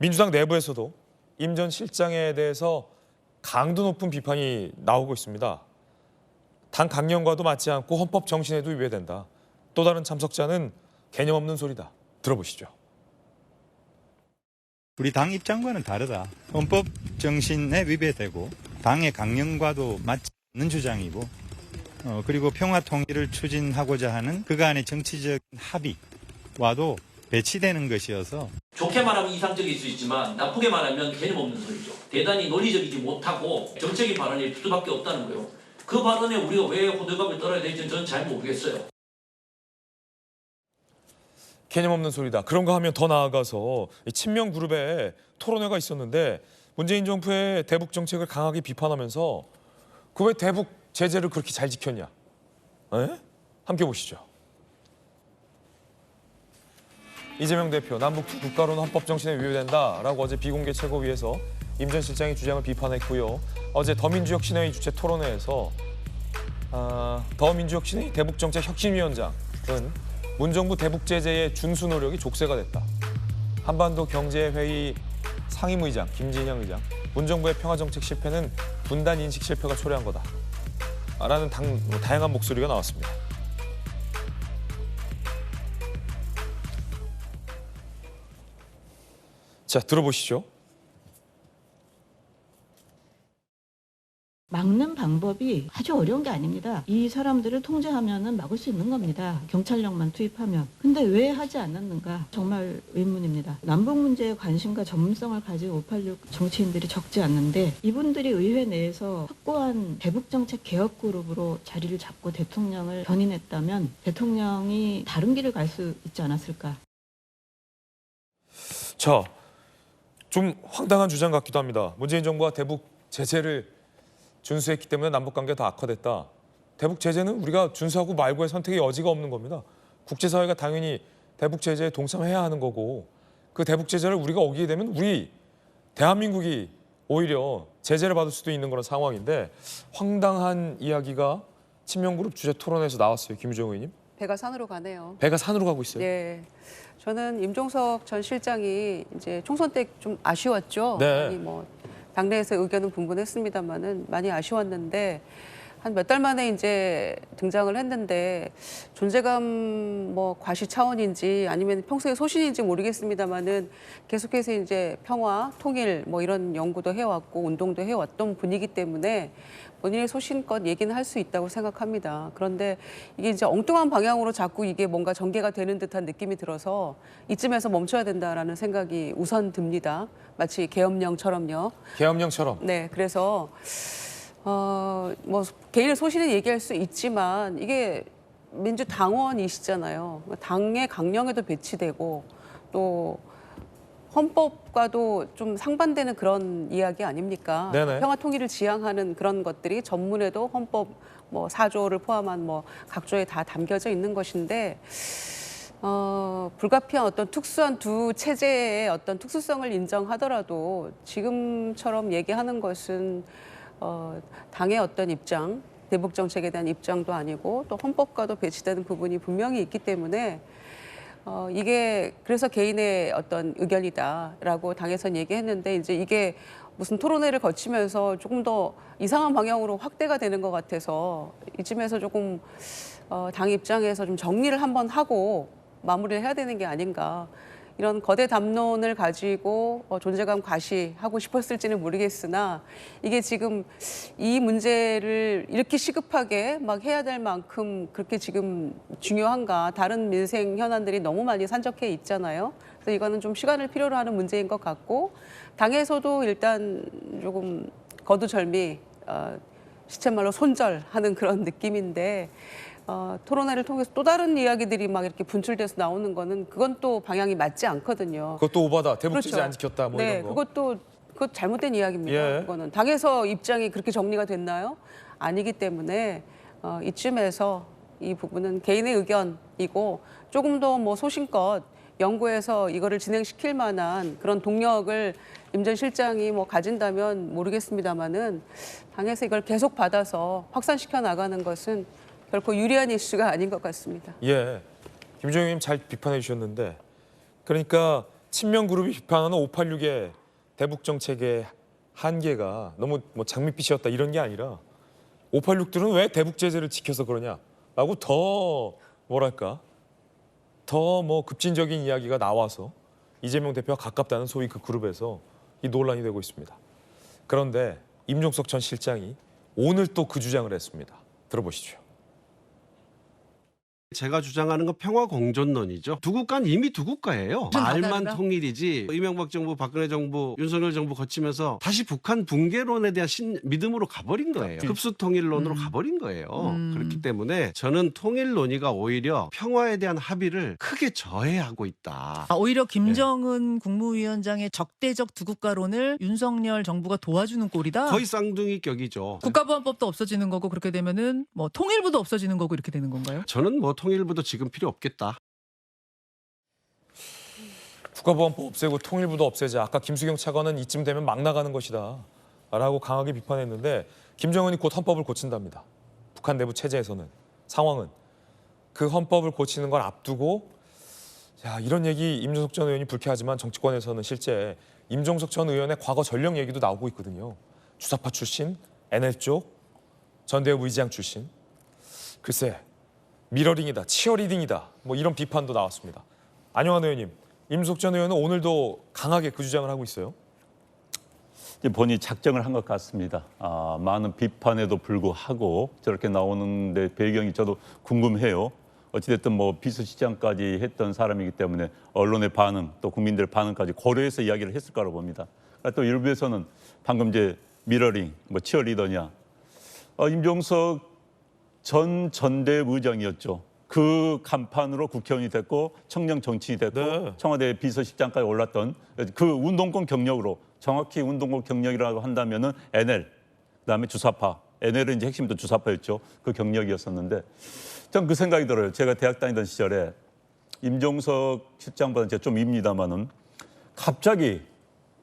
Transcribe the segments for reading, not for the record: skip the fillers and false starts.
민주당 내부에서도 임 전 실장에 대해서 강도 높은 비판이 나오고 있습니다. 당 강령과도 맞지 않고 헌법 정신에도 위배된다. 또 다른 참석자는 개념 없는 소리다. 들어보시죠. 우리 당 입장과는 다르다. 헌법 정신에 위배되고 당의 강령과도 맞지 않는 주장이고 그리고 평화 통일을 추진하고자 하는 그간의 정치적 합의와도 배치되는 것이어서 좋게 말하면 이상적일 수 있지만 나쁘게 말하면 개념 없는 소리죠. 대단히 논리적이지 못하고 정책인 발언일 수밖에 없다는 거예요. 그 발언에 우리가 왜 호들갑을 떨어야 될지는 저는 잘 모르겠어요. 개념 없는 소리다. 그런가 하면 더 나아가서 친명 그룹에 토론회가 있었는데 문재인 정부의 대북 정책을 강하게 비판하면서 그 왜 대북 제재를 그렇게 잘 지켰냐? 에? 함께 보시죠. 이재명 대표, 남북 두 국가로는 헌법 정신에 위배된다라고 어제 비공개 최고위에서 임 전 실장의 주장을 비판했고요. 어제 더민주혁 신회의 주최 토론회에서 더민주혁 신회의 대북정책 혁신위원장은 문정부 대북 제재의 준수 노력이 족쇄가 됐다. 한반도 경제회의 상임의장 김진영 의장, 문정부의 평화정책 실패는 분단 인식 실패가 초래한 거다. 라는 다양한 목소리가 나왔습니다. 자, 들어보시죠. 막는 방법이 아주 어려운 게 아닙니다. 이 사람들을 통제하면은 막을 수 있는 겁니다. 경찰력만 투입하면. 근데 왜 하지 않았는가? 정말 의문입니다. 남북 문제에 관심과 전문성을 가진 586 정치인들이 적지 않는데 이분들이 의회 내에서 확고한 대북정책 개혁 그룹으로 자리를 잡고 대통령을 견인했다면 대통령이 다른 길을 갈 수 있지 않았을까? 자, 좀 황당한 주장 같기도 합니다. 문재인 정부가 대북 제재를 준수했기 때문에 남북관계가 더 악화됐다. 대북 제재는 우리가 준수하고 말고의 선택의 여지가 없는 겁니다. 국제사회가 당연히 대북 제재에 동참해야 하는 거고 그 대북 제재를 우리가 어기게 되면 우리 대한민국이 오히려 제재를 받을 수도 있는 그런 상황인데 황당한 이야기가 친명그룹 주재 토론에서 나왔어요. 김유정 의원님. 배가 산으로 가네요. 배가 산으로 가고 있어요. 예. 저는 임종석 전 실장이 이제 총선 때 좀 아쉬웠죠. 네. 아니 뭐 당내에서 의견은 분분했습니다만은 많이 아쉬웠는데 한 몇 달 만에 이제 등장을 했는데 존재감 뭐 과시 차원인지 아니면 평소에 소신인지 모르겠습니다만은 계속해서 이제 평화, 통일 뭐 이런 연구도 해왔고 운동도 해왔던 분이기 때문에 본인의 소신껏 얘기는 할 수 있다고 생각합니다. 그런데 이게 이제 엉뚱한 방향으로 자꾸 이게 뭔가 전개가 되는 듯한 느낌이 들어서 이쯤에서 멈춰야 된다라는 생각이 우선 듭니다. 마치 계엄령처럼요. 계엄령처럼. 네, 그래서 뭐 개인의 소신을 얘기할 수 있지만 이게 민주당원이시잖아요. 당의 강령에도 배치되고 또 헌법과도 좀 상반되는 그런 이야기 아닙니까? 네네. 평화 통일을 지향하는 그런 것들이 전문에도 헌법 뭐 4조를 포함한 뭐 각조에 다 담겨져 있는 것인데 불가피한 어떤 특수한 두 체제의 어떤 특수성을 인정하더라도 지금처럼 얘기하는 것은 당의 어떤 입장, 대북 정책에 대한 입장도 아니고 또 헌법과도 배치되는 부분이 분명히 있기 때문에 이게 그래서 개인의 어떤 의견이다라고 당에선 얘기했는데 이제 이게 무슨 토론회를 거치면서 조금 더 이상한 방향으로 확대가 되는 것 같아서 이쯤에서 조금 당 입장에서 좀 정리를 한번 하고 마무리를 해야 되는 게 아닌가. 이런 거대 담론을 가지고 존재감 과시하고 싶었을지는 모르겠으나 이게 지금 이 문제를 이렇게 시급하게 막 해야 될 만큼 그렇게 지금 중요한가. 다른 민생 현안들이 너무 많이 산적해 있잖아요. 그래서 이거는 좀 시간을 필요로 하는 문제인 것 같고 당에서도 일단 조금 거두절미 시쳇말로 손절하는 그런 느낌인데 토론회를 통해서 또 다른 이야기들이 막 이렇게 분출돼서 나오는 거는 그건 또 방향이 맞지 않거든요. 그것도 오바다. 대북 그렇죠. 제재 안 지켰다. 뭐 네, 이런 거. 그것 잘못된 이야기입니다. 예. 그거는 당에서 입장이 그렇게 정리가 됐나요? 아니기 때문에 이쯤에서 이 부분은 개인의 의견이고 조금 더 뭐 소신껏 연구해서 이거를 진행시킬 만한 그런 동력을 임 전 실장이 뭐 가진다면 모르겠습니다만은 당에서 이걸 계속 받아서 확산시켜 나가는 것은 결코 유리한 이슈가 아닌 것 같습니다. 예, 김종인 의원님 잘 비판해 주셨는데 그러니까 친명 그룹이 비판하는 586의 대북 정책의 한계가 너무 뭐 장밋빛이었다 이런 게 아니라 586들은 왜 대북 제재를 지켜서 그러냐라고 더 뭐랄까 더 뭐 급진적인 이야기가 나와서 이재명 대표와 가깝다는 소위 그 그룹에서 이 논란이 되고 있습니다. 그런데 임종석 전 실장이 오늘 또 그 주장을 했습니다. 들어보시죠. 제가 주장하는 건 평화 공존론이죠. 두 국가는 이미 두 국가예요. 말만 통일이지. 이명박 정부, 박근혜 정부, 윤석열 정부 거치면서 다시 북한 붕괴론에 대한 믿음으로 가버린 거예요. 흡수 통일론으로 가버린 거예요. 그렇기 때문에 저는 통일 논의가 오히려 평화에 대한 합의를 크게 저해하고 있다. 오히려 김정은 국무위원장의 적대적 두 국가론을 윤석열 정부가 도와주는 꼴이다. 거의 쌍둥이 격이죠. 국가보안법도 없어지는 거고 그렇게 되면은 뭐 통일부도 없어지는 거고 이렇게 되는 건가요? 저는 뭐 통일부도 지금 필요 없겠다. 국가보안법 없애고 통일부도 없애자. 아까 김수경 차관은 이쯤 되면 막 나가는 것이다 라고 강하게 비판했는데 김정은이 곧 헌법을 고친답니다. 북한 내부 체제에서는 상황은 그 헌법을 고치는 걸 앞두고 이런 얘기 임종석 전 의원이 불쾌하지만 정치권에서는 실제 임종석 전 의원의 과거 전력 얘기도 나오고 있거든요. 주사파 출신, NL 쪽, 전대협 의장 출신. 글쎄 미러링이다, 치어리딩이다 뭐 이런 비판도 나왔습니다. 안영환 의원님, 임종석 전 의원은 오늘도 강하게 그 주장을 하고 있어요. 이제 본인이 작정을 한 것 같습니다. 많은 비판에도 불구하고 저렇게 나오는데 배경이 저도 궁금해요. 어찌됐든 뭐 비서실장까지 했던 사람이기 때문에 언론의 반응 또 국민들의 반응까지 고려해서 이야기를 했을 거라고 봅니다. 또 일부에서는 방금 이제 미러링, 뭐 치어리더냐. 임종석 전 전대협 의장이었죠. 그 간판으로 국회의원이 됐고 청년 정치인이 됐고 네. 청와대 비서실장까지 올랐던 그 운동권 경력으로 정확히 운동권 경력이라고 한다면은 NL 그다음에 주사파 NL은 이제 핵심도 주사파였죠. 그 경력이었었는데 전 그 생각이 들어요. 제가 대학 다니던 시절에 임종석 실장보다는 제가 좀 입니다만은 갑자기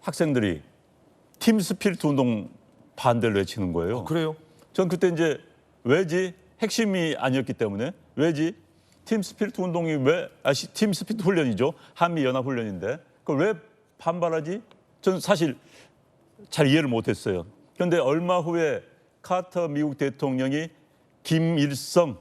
학생들이 팀 스피릿 운동 반대를 외치는 거예요. 그래요? 전 그때 이제 왜지? 핵심이 아니었기 때문에 왜지? 팀 스피릿 운동이 팀 스피릿 훈련이죠. 한미 연합 훈련인데 그걸 왜 반발하지? 저는 사실 잘 이해를 못했어요. 그런데 얼마 후에 카터 미국 대통령이 김일성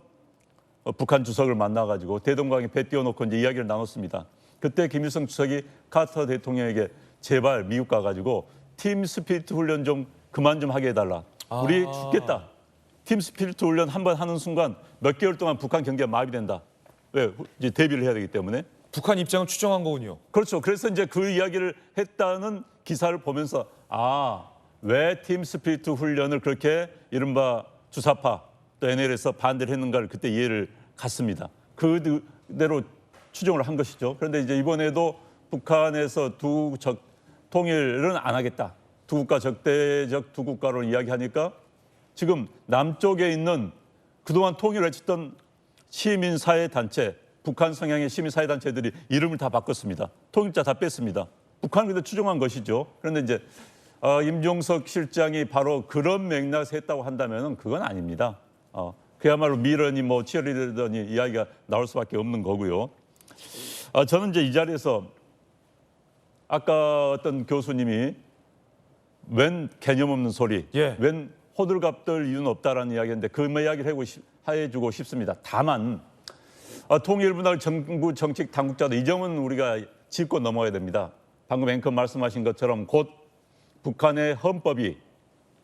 북한 주석을 만나가지고 대동강에 배 띄워놓고 이제 이야기를 나눴습니다. 그때 김일성 주석이 카터 대통령에게 제발 미국 가가지고 팀 스피릿 훈련 좀 그만 좀 하게 해달라. 우리 죽겠다. 팀 스피릿 훈련 한번 하는 순간 몇 개월 동안 북한 경제가 마비된다. 왜? 이제 대비를 해야 되기 때문에. 북한 입장을 추정한 거군요. 그렇죠. 그래서 이제 그 이야기를 했다는 기사를 보면서 왜 팀 스피릿 훈련을 그렇게 이른바 주사파 또 NL에서 반대를 했는가를 그때 이해를 갔습니다. 그대로 추정을 한 것이죠. 그런데 이제 이번에도 북한에서 통일은 안 하겠다. 두 국가 적대적 두 국가로 이야기하니까 지금 남쪽에 있는 그동안 통일을 외쳤던 시민사회단체, 북한 성향의 시민사회단체들이 이름을 다 바꿨습니다. 통일자 다 뺐습니다. 북한은 근데 추정한 것이죠. 그런데 이제 임종석 실장이 바로 그런 맥락에서 했다고 한다면 그건 아닙니다. 그야말로 미러니 뭐 치어리더니 이야기가 나올 수밖에 없는 거고요. 저는 이제 이 자리에서 아까 어떤 교수님이 웬 개념 없는 소리, 웬 호들갑 떨 이유는 없다라는 이야기인데 그 이야기를 해주고 싶습니다. 다만 통일분할 정부 정책 당국자도 이 점은 우리가 짚고 넘어야 됩니다. 방금 앵커 말씀하신 것처럼 곧 북한의 헌법이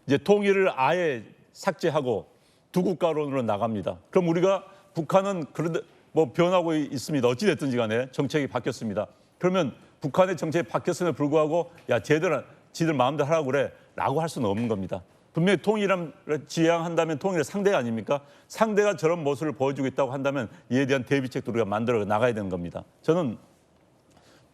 이제 통일을 아예 삭제하고 두 국가론으로 나갑니다. 그럼 우리가 북한은 그런데 뭐 변하고 있습니다. 어찌 됐든지 간에 정책이 바뀌었습니다. 그러면 북한의 정책이 바뀌었음에도 불구하고 지들 마음대로 하라고 그래 라고 할 수는 없는 겁니다. 분명히 통일을 지향한다면 통일의 상대가 아닙니까? 상대가 저런 모습을 보여주고 있다고 한다면 이에 대한 대비책도 우리가 만들어 나가야 되는 겁니다. 저는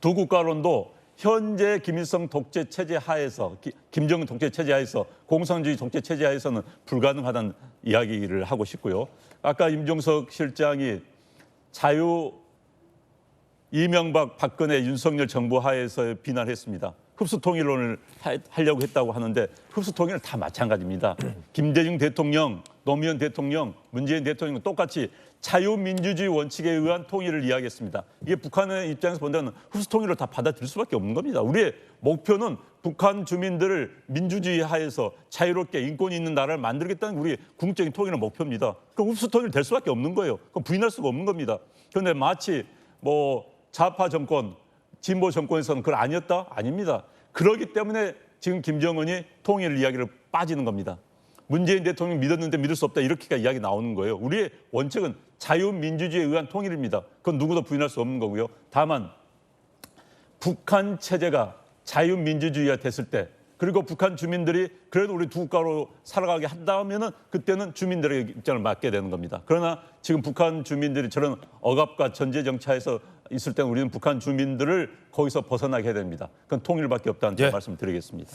두 국가론도 현재 김일성 독재 체제 하에서 김정은 독재 체제 하에서 공산주의 독재 체제 하에서는 불가능하다는 이야기를 하고 싶고요. 아까 임종석 실장이 이명박 박근혜 윤석열 정부 하에서 비난했습니다. 흡수 통일론을 하려고 했다고 하는데 흡수 통일은 다 마찬가지입니다. 김대중 대통령, 노무현 대통령, 문재인 대통령 똑같이 자유민주주의 원칙에 의한 통일을 이야기했습니다. 이게 북한의 입장에서 본다면 흡수 통일을 다 받아들일 수밖에 없는 겁니다. 우리의 목표는 북한 주민들을 민주주의 하에서 자유롭게 인권이 있는 나라를 만들겠다는 우리의 궁극적인 통일의 목표입니다. 그럼 흡수 통일 될 수밖에 없는 거예요. 그럼 부인할 수가 없는 겁니다. 그런데 마치 뭐 좌파 정권, 진보 정권에서는 그걸 아니었다? 아닙니다. 그렇기 때문에 지금 김정은이 통일 이야기를 빠지는 겁니다. 문재인 대통령 믿었는데 믿을 수 없다 이렇게까지 이야기 나오는 거예요. 우리의 원칙은 자유민주주의에 의한 통일입니다. 그건 누구도 부인할 수 없는 거고요. 다만 북한 체제가 자유민주주의가 됐을 때 그리고 북한 주민들이 그래도 우리 두 국가로 살아가게 한다면은 그때는 주민들의 입장을 맡게 되는 겁니다. 그러나 지금 북한 주민들이 저런 억압과 전제 정차에서 있을 때는 우리는 북한 주민들을 거기서 벗어나게 해야 됩니다. 그건 통일밖에 없다는 예. 말씀을 드리겠습니다.